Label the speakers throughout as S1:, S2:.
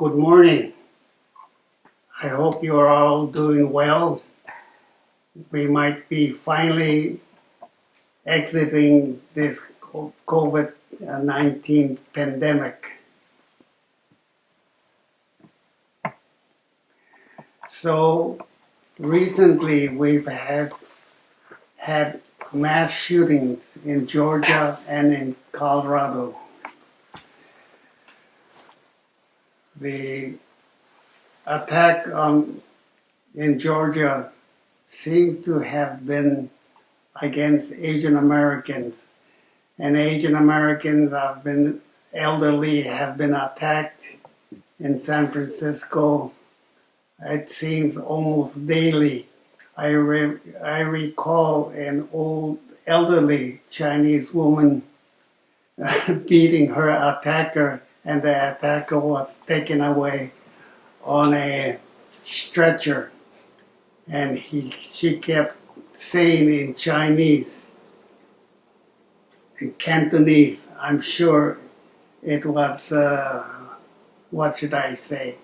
S1: Good morning. I hope you are all doing well. We might be finally exiting this COVID-19 pandemic. So recently we've had mass shootings in Georgia and in Colorado. The attack in Georgia seems to have been against Asian Americans, and Asian Americans have been attacked in San Francisco. It seems almost daily. I recall an old elderly Chinese woman beating her attacker, and the attacker was taken away on a stretcher, and she kept saying in Chinese, in Cantonese, I'm sure it was, what should I say,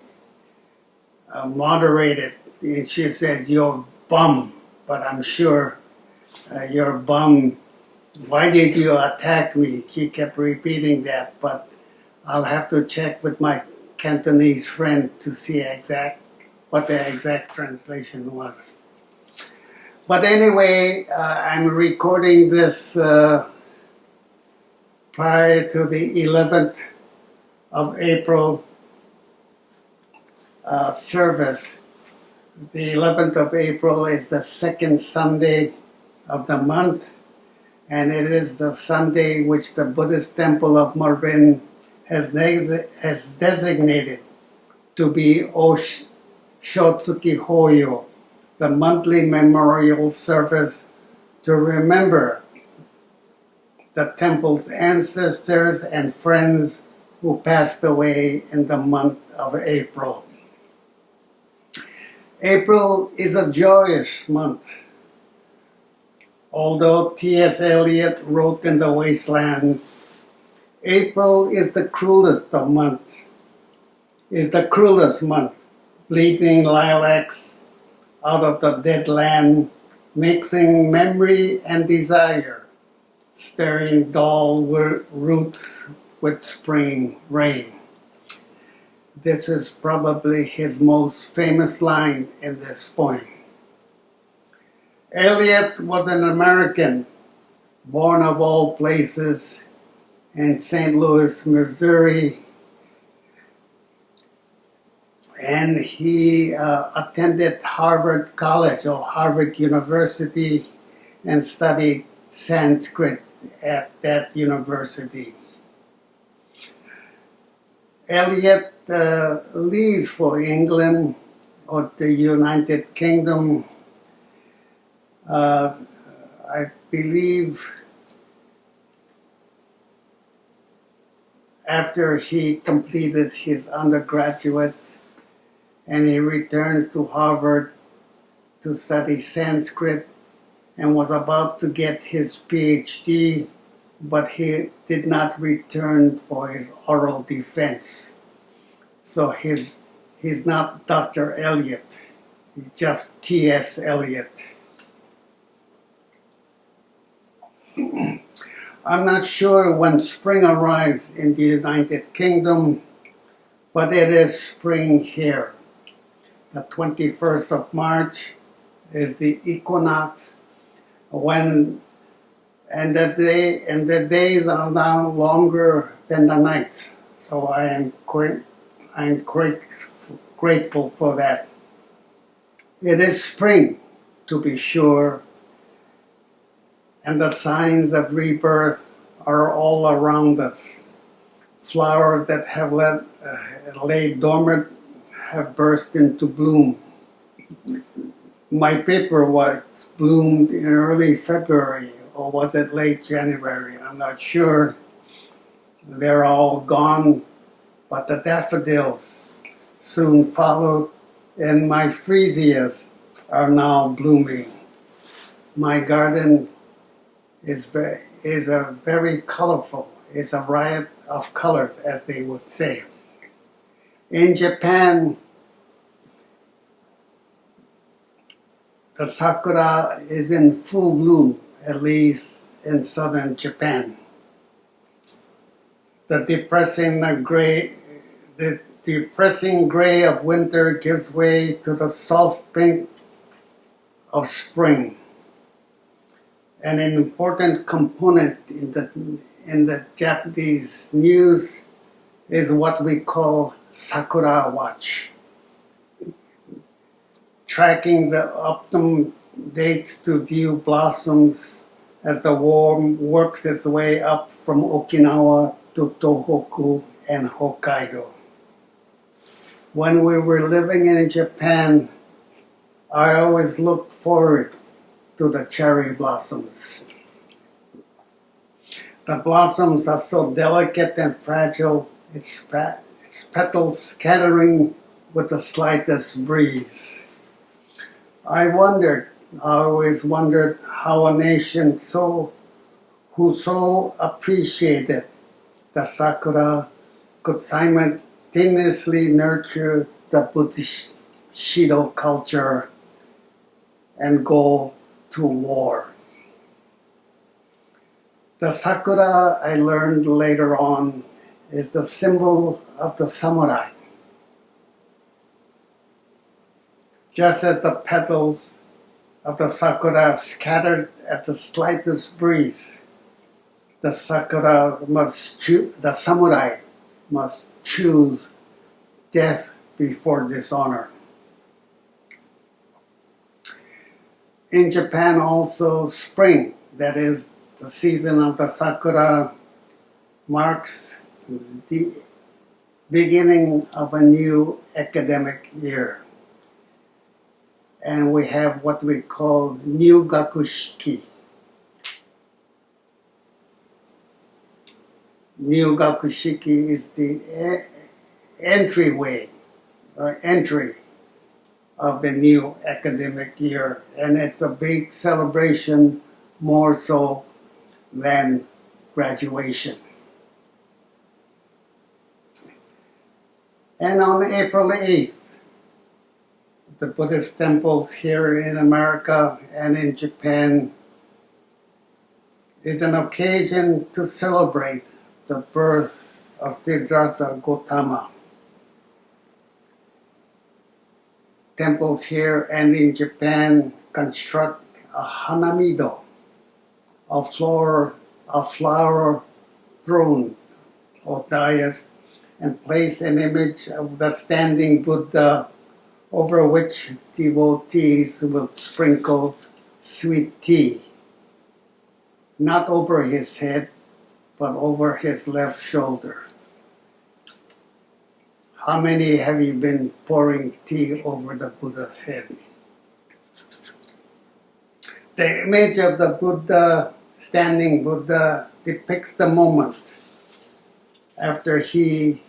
S1: moderated. And she said, "You're bum," but I'm sure you're bum. Why did you attack me? She kept repeating that, but I'll have to check with my Cantonese friend to see what the exact translation was. But anyway, I'm recording this prior to the 11th of April service. The 11th of April is the second Sunday of the month, and it is the Sunday which the Buddhist temple of Marin has designated to be Shotsuki Hoyo, the monthly memorial service to remember the temple's ancestors and friends who passed away in the month of April. April is a joyous month. Although T.S. Eliot wrote in The Wasteland, April is the cruelest month, bleeding lilacs out of the dead land, mixing memory and desire, stirring dull roots with spring rain. This is probably his most famous line in this poem. Eliot was an American, born of all places in St. Louis, Missouri, and he attended Harvard College or Harvard University and studied Sanskrit at that university. Eliot leaves for England or the United Kingdom, I believe, after he completed his undergraduate, and he returns to Harvard to study Sanskrit and was about to get his PhD, but he did not return for his oral defense. So he's not Dr. Eliot, he's just T.S. Eliot. I'm not sure when spring arrives in the United Kingdom, but it is spring here. The 21st of March is the equinox, and the days are now longer than the nights. So I am grateful for that. It is spring, to be sure, and the signs of rebirth are all around us. Flowers that have lay dormant have burst into bloom. My paperwhite bloomed in early February, or was it late January? I'm not sure. They're all gone, but the daffodils soon followed, and my freesias are now blooming. My garden is very colorful. It's a riot of colors, as they would say. In Japan, the sakura is in full bloom, at least in southern Japan. The depressing gray of winter gives way to the soft pink of spring. And an important component in the Japanese news is what we call Sakura Watch, tracking the optimum dates to view blossoms as the warm works its way up from Okinawa to Tohoku and Hokkaido. When we were living in Japan, I always looked forward to the cherry blossoms. The blossoms are so delicate and fragile, its petals scattering with the slightest breeze. I always wondered how a nation who so appreciated the sakura could simultaneously nurture the Buddhist Shido culture and go to war. The sakura, I learned later on, is the symbol of the samurai. Just as the petals of the sakura scattered at the slightest breeze, the samurai must choose death before dishonor. In Japan also, spring, that is the season of the sakura, marks the beginning of a new academic year. And we have what we call Nyugakushiki. Nyugakushiki is the entry of the new academic year, and it's a big celebration, more so than graduation. And on April 8th, the Buddhist temples here in America and in Japan is an occasion to celebrate the birth of Siddhartha Gautama. Temples here and in Japan construct a hanamido, a flower throne or dais, and place an image of the standing Buddha over which devotees will sprinkle sweet tea, not over his head, but over his left shoulder. How many have you been pouring tea over the Buddha's head? The image of the Buddha, standing Buddha, depicts the moment after he,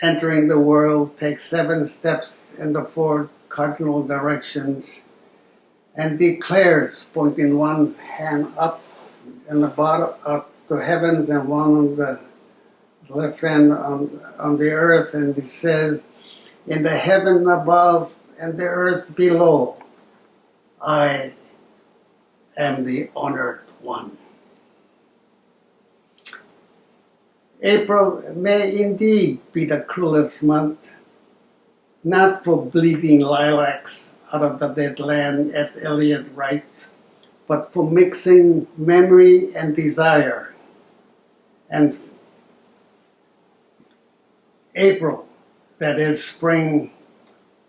S1: entering the world, takes 7 steps in the 4 cardinal directions and declares, pointing one hand up and the bottom up to heavens and one on the left hand on the earth, and he says, "In the heaven above and the earth below, I am the honored one." April may indeed be the cruelest month, not for bleeding lilacs out of the dead land, as Eliot writes, but for mixing memory and desire. And April, that is spring,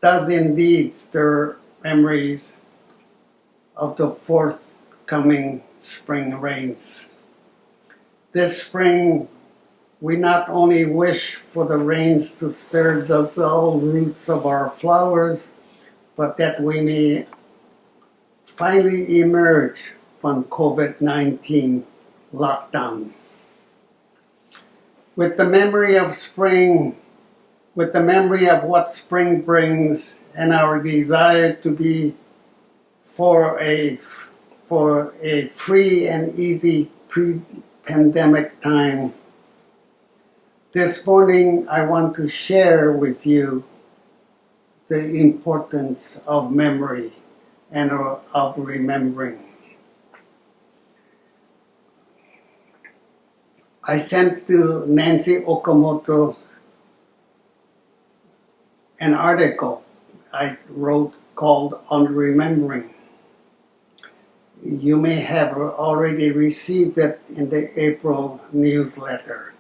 S1: does indeed stir memories of the forthcoming spring rains. This spring, we not only wish for the rains to stir the dull roots of our flowers, but that we may finally emerge from COVID-19 lockdown. With the memory of spring, with the memory of what spring brings, and our desire to be for a free and easy pre-pandemic time, This morning I want to share with you the importance of memory and of remembering. I sent to Nancy Okamoto an article I wrote called On Remembering. You may have already received it in the April newsletter.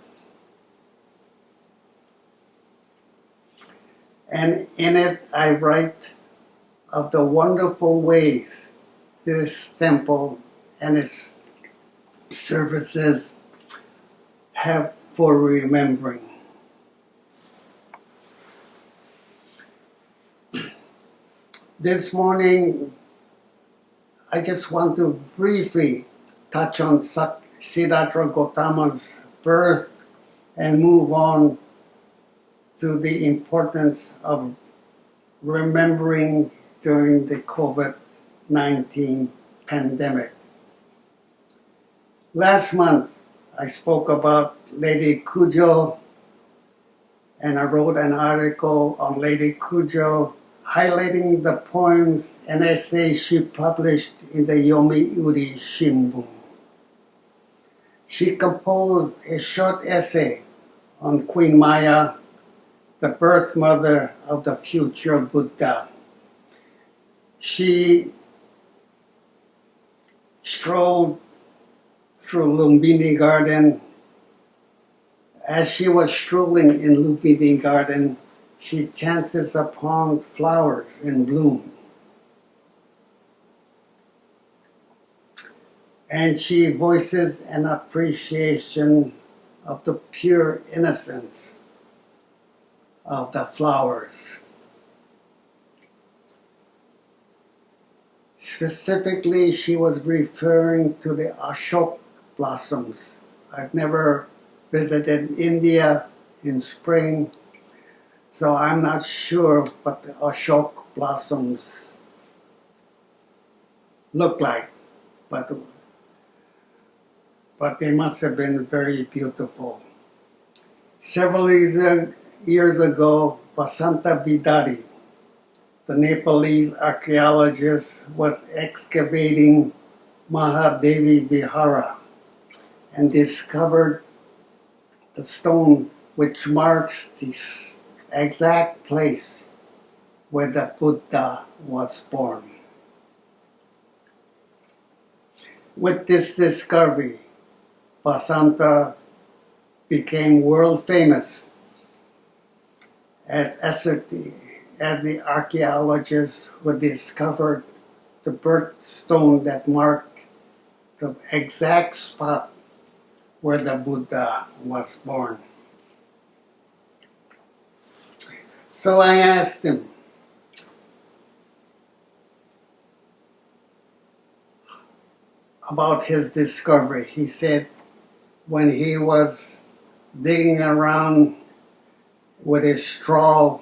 S1: And in it I write of the wonderful ways this temple and its services have for remembering. This morning, I just want to briefly touch on Siddhartha Gautama's birth and move on to the importance of remembering during the COVID-19 pandemic. Last month, I spoke about Lady Kujo, and I wrote an article on Lady Kujo highlighting the poems and essays she published in the Yomiuri Shimbun. She composed a short essay on Queen Maya, the birth mother of the future Buddha. She strolled through Lumbini Garden. As she was strolling in Lumbini Garden, she chances upon flowers in bloom. And she voices an appreciation of the pure innocence of the flowers. Specifically, she was referring to the Ashok blossoms. I've never visited India in spring, so I'm not sure what the Ashok blossoms look like, but they must have been very beautiful. Several years ago, Vasanta Bidari, the Nepalese archaeologist, was excavating Mahadevi Vihara and discovered the stone which marks the exact place where the Buddha was born. With this discovery, Vasanta became world famous as the archaeologists who discovered the birthstone that marked the exact spot where the Buddha was born. So I asked him, about his discovery. He said when he was digging around with his straw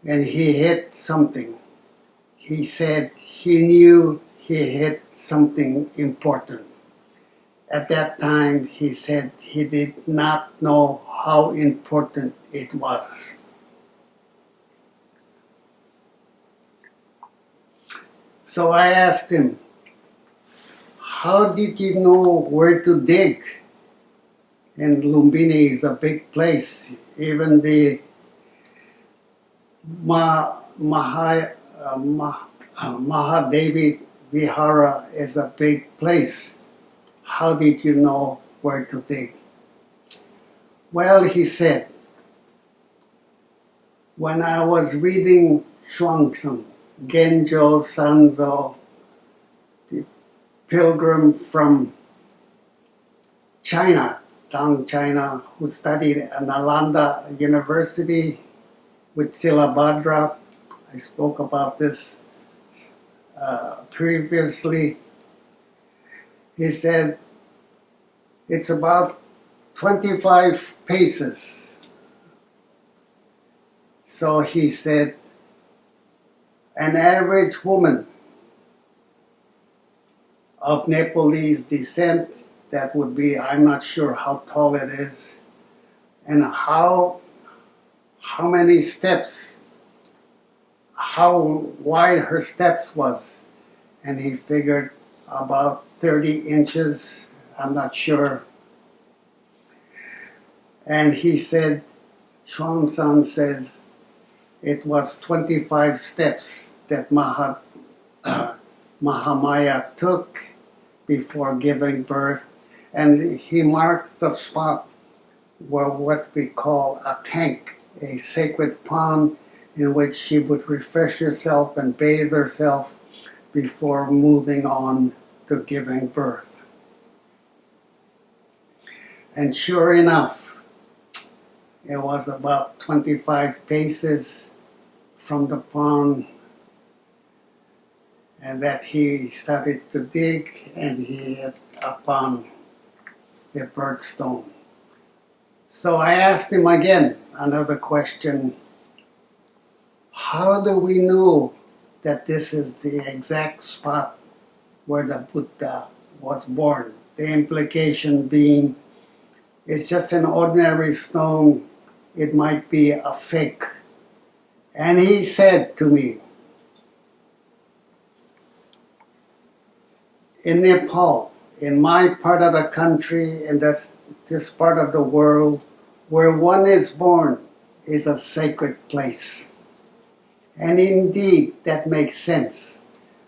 S1: and he hit something, he said he knew he hit something important. At that time, he said he did not know how important it was. So I asked him, how did you know where to dig? And Lumbini is a big place. Even the Mahadevi Vihara is a big place. How did you know where to dig? Well, he said, when I was reading Shuangzhen, Genjo Sanzo, the pilgrim from China, Tang China, who studied at Nalanda University with Silabhadra. I spoke about this previously. He said it's about 25 paces. So he said, an average woman of Nepalese descent, that would be, I'm not sure how tall it is, and how many steps, how wide her steps was. And he figured about 30 inches, I'm not sure. And he said, Chuang-san says, it was 25 steps that Mahamaya took before giving birth. And he marked the spot where what we call a tank, a sacred pond in which she would refresh herself and bathe herself before moving on to giving birth. And sure enough, it was about 25 paces from the pond, and that he started to dig, and he hit upon the birthstone. So I asked him again another question. How do we know that this is the exact spot where the Buddha was born? The implication being, it's just an ordinary stone, it might be a fake. And he said to me, in Nepal, in my part of the country, and that's this part of the world, where one is born is a sacred place. And indeed, that makes sense.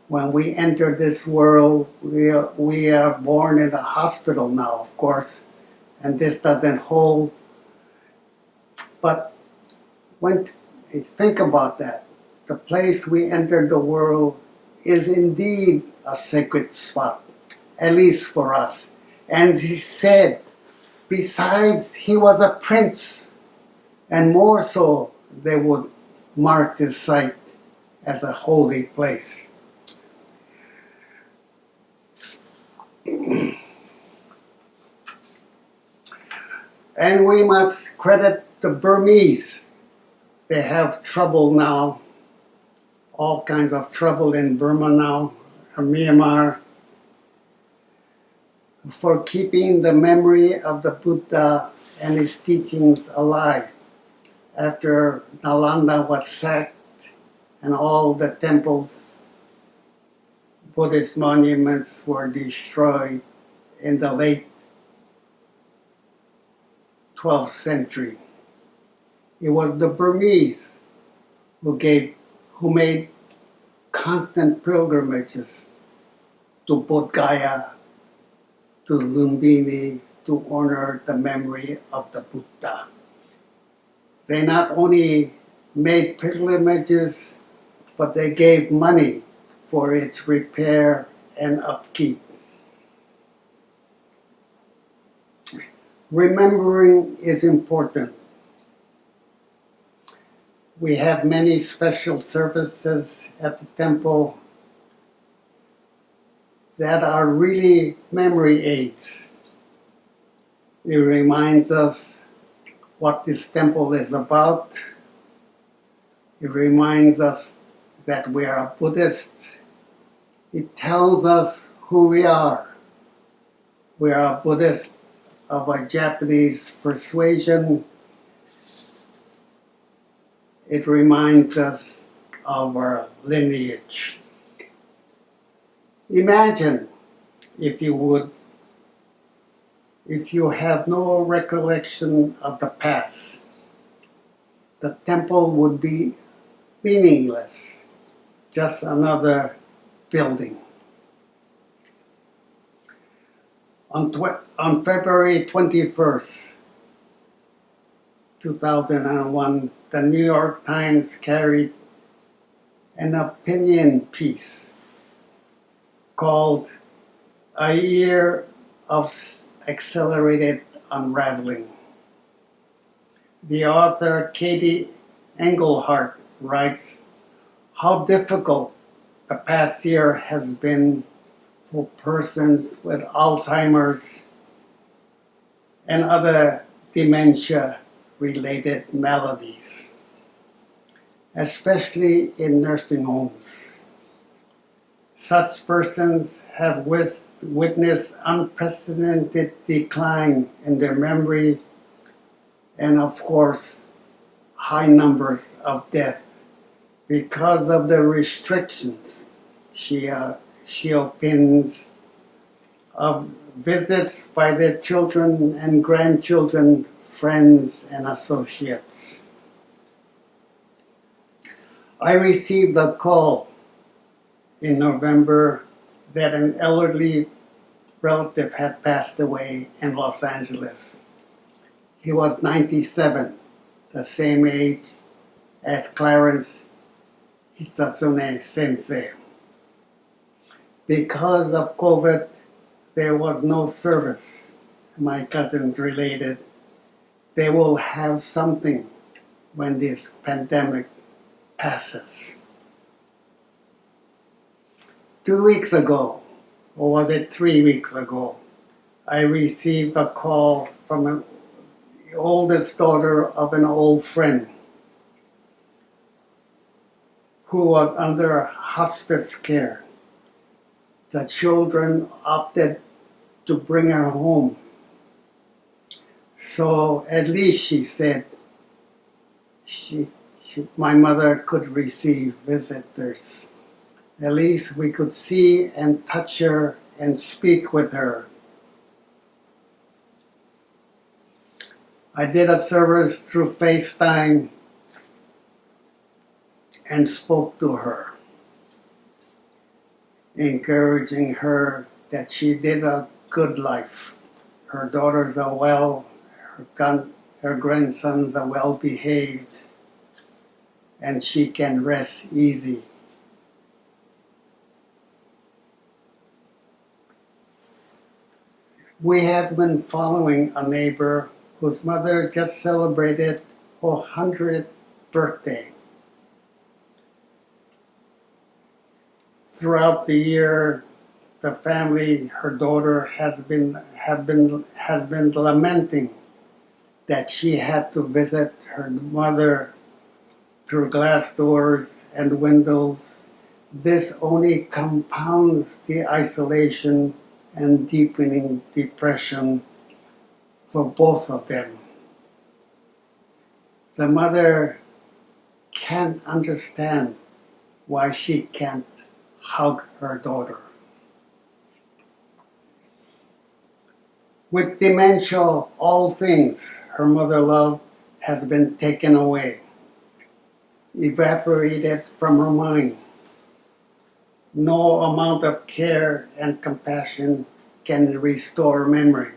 S1: When we enter this world, we are born in a hospital now, of course, and this doesn't hold. But when you think about that, the place we enter the world is indeed a sacred spot, at least for us. And he said, besides, he was a prince, and more so, they would mark this site as a holy place. And we must credit the Burmese. They have trouble now, all kinds of trouble in Burma now, or Myanmar, for keeping the memory of the Buddha and his teachings alive. After Nalanda was sacked and all the temples, Buddhist monuments were destroyed in the late 12th century. It was the Burmese who made constant pilgrimages to Bodh Gaya, to Lumbini, to honor the memory of the Buddha. They not only made pilgrimages, but they gave money for its repair and upkeep. Remembering is important. We have many special services at the temple that are really memory aids. It reminds us what this temple is about. It reminds us that we are a Buddhist. It tells us who we are. We are a Buddhist of a Japanese persuasion. It reminds us of our lineage. Imagine, if you would, if you have no recollection of the past, the temple would be meaningless, just another building. On February 21st, 2001, the New York Times carried an opinion piece called A Year of Accelerated Unraveling. The author, Katie Engelhardt, writes how difficult the past year has been for persons with Alzheimer's and other dementia-related maladies, especially in nursing homes. Such persons have witnessed unprecedented decline in their memory and of course, high numbers of death because of the restrictions she opines of visits by their children and grandchildren, friends, and associates. I received a call in November that an elderly relative had passed away in Los Angeles. He was 97, the same age as Clarence Hitsune Sensei. Because of COVID, there was no service. My cousins related, they will have something when this pandemic passes. 2 weeks ago, or was it 3 weeks ago, I received a call from the oldest daughter of an old friend who was under hospice care. The children opted to bring her home. So at least she said my mother could receive visitors. At least we could see and touch her and speak with her. I did a service through FaceTime and spoke to her, encouraging her that she did a good life. Her daughters are well, her grandsons are well behaved, and she can rest easy. We have been following a neighbor whose mother just celebrated her 100th birthday. Throughout the year, the family, her daughter, has been lamenting that she had to visit her mother through glass doors and windows. This only compounds the isolation and deepening depression for both of them. The mother can't understand why she can't hug her daughter. With dementia, all things her mother loved has been taken away, evaporated from her mind. No amount of care and compassion can restore memory.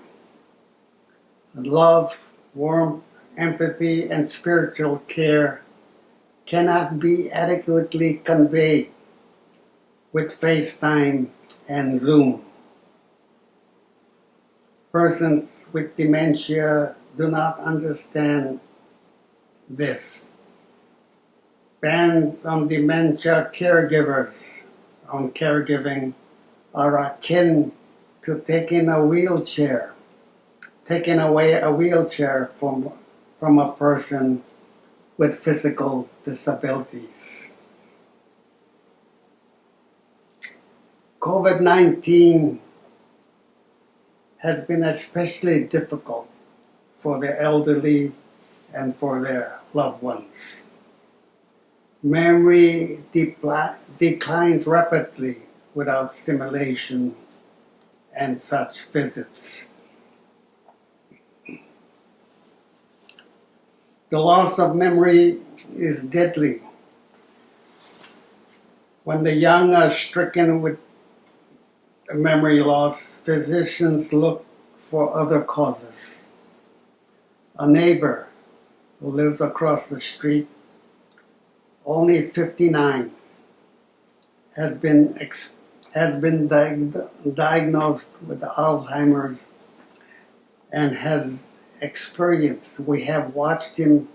S1: Love, warmth, empathy, and spiritual care cannot be adequately conveyed with FaceTime and Zoom. Persons with dementia do not understand this. Bans on dementia caregivers on caregiving are akin to taking away a wheelchair from a person with physical disabilities. COVID-19 has been especially difficult for the elderly and for their loved ones. Memory declines rapidly without stimulation and such visits. The loss of memory is deadly. When the young are stricken with memory loss, physicians look for other causes. A neighbor who lives across the street, only 59, has been diagnosed with Alzheimer's and has experienced. We have watched him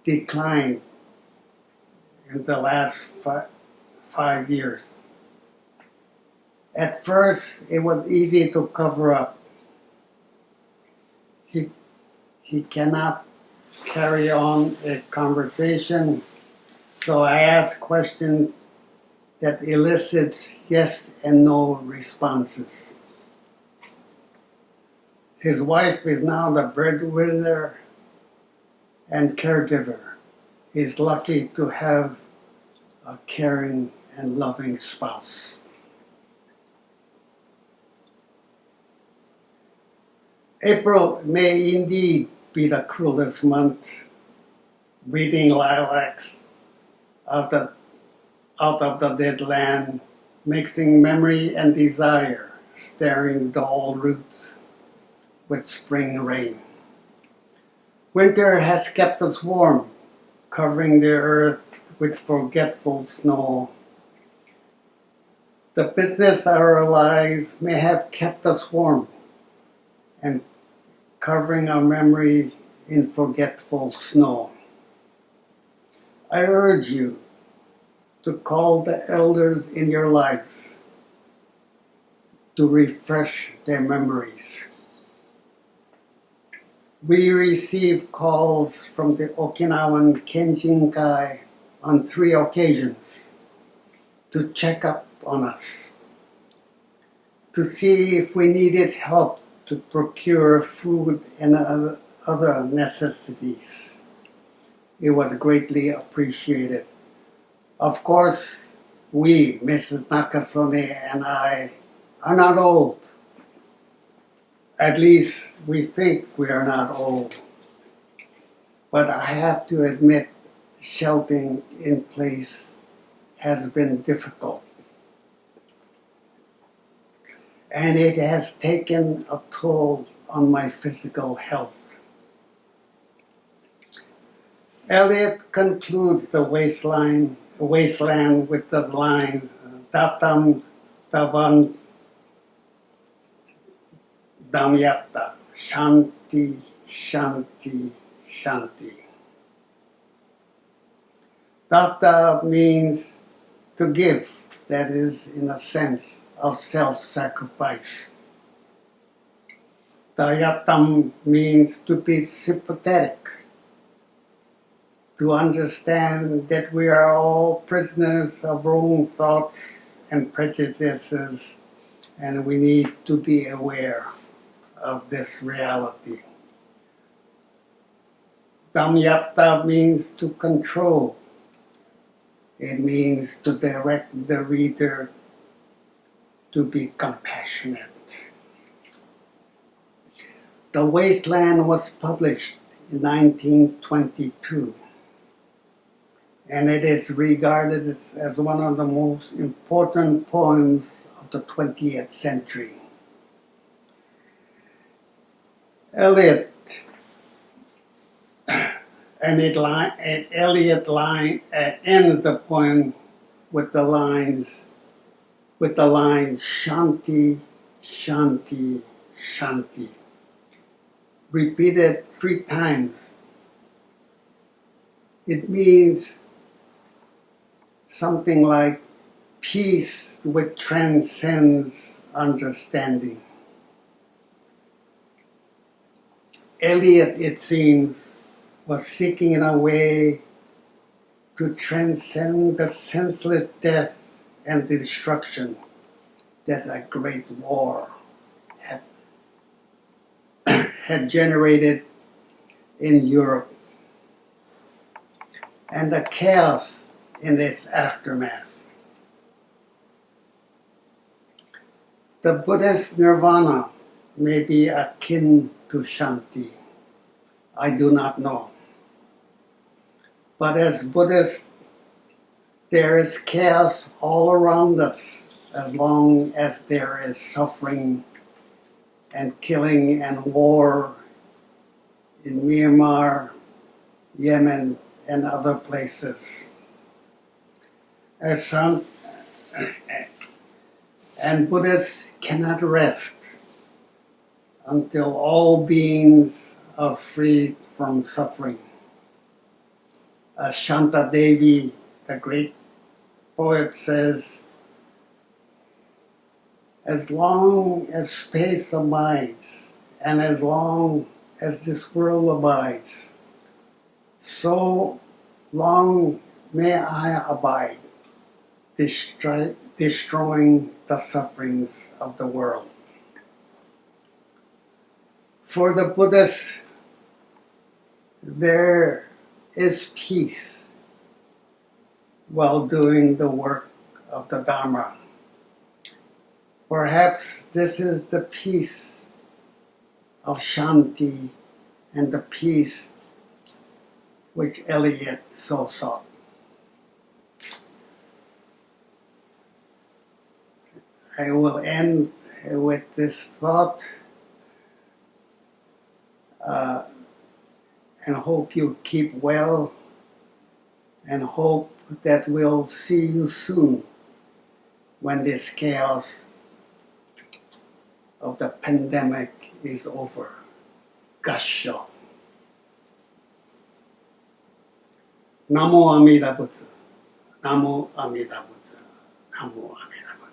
S1: decline in the last 5 years. At first, it was easy to cover up. He cannot carry on a conversation, so I ask questions that elicits yes and no responses. His wife is now the breadwinner and caregiver is lucky to have a caring and loving spouse. April may indeed be the cruelest month, breeding lilacs out of the dead land, mixing memory and desire, staring dull roots with spring rain. Winter has kept us warm, covering the earth with forgetful snow. The bitterness of our lives may have kept us warm and covering our memory in forgetful snow. I urge you to call the elders in your lives to refresh their memories. We receive calls from the Okinawan Kenshinkai on 3 occasions to check up on us, to see if we needed help to procure food and other necessities. It was greatly appreciated. Of course, we, Mrs. Nakasone and I, are not old. At least we think we are not old. But I have to admit, sheltering in place has been difficult. And it has taken a toll on my physical health. Eliot concludes the wasteland with the line, Datam Davan Damyata, Shanti, Shanti, Shanti. Datta means to give, that is, in a sense of self-sacrifice. Dayatam means to be sympathetic, to understand that we are all prisoners of our own thoughts and prejudices, and we need to be aware of this reality. Damyapta means to control. It means to direct the reader to be compassionate. The Wasteland was published in 1922, and it is regarded as one of the most important poems of the 20th century. Eliot ends the poem with the line Shanti, Shanti, Shanti, repeated 3 times. It means something like peace which transcends understanding. Eliot, it seems, was seeking in a way to transcend the senseless death and the destruction that a great war had generated in Europe, and the chaos in its aftermath. The Buddhist nirvana may be akin to Shanti. I do not know. But as Buddhists, there is chaos all around us as long as there is suffering and killing and war in Myanmar, Yemen, and other places. And Buddhists cannot rest until all beings are freed from suffering. As Shanta Devi, the great poet, says, as long as space abides, and as long as this world abides, so long may I abide, destroying the sufferings of the world. For the Buddhists, there is peace while doing the work of the Dharma. Perhaps this is the peace of Shanti and the peace which Eliot so sought. I will end with this thought and hope you keep well and hope that we'll see you soon when this chaos of the pandemic is over. Gasho. Namo Amida Butsu. Namo Amida Butsu. Namo Amida Butsu.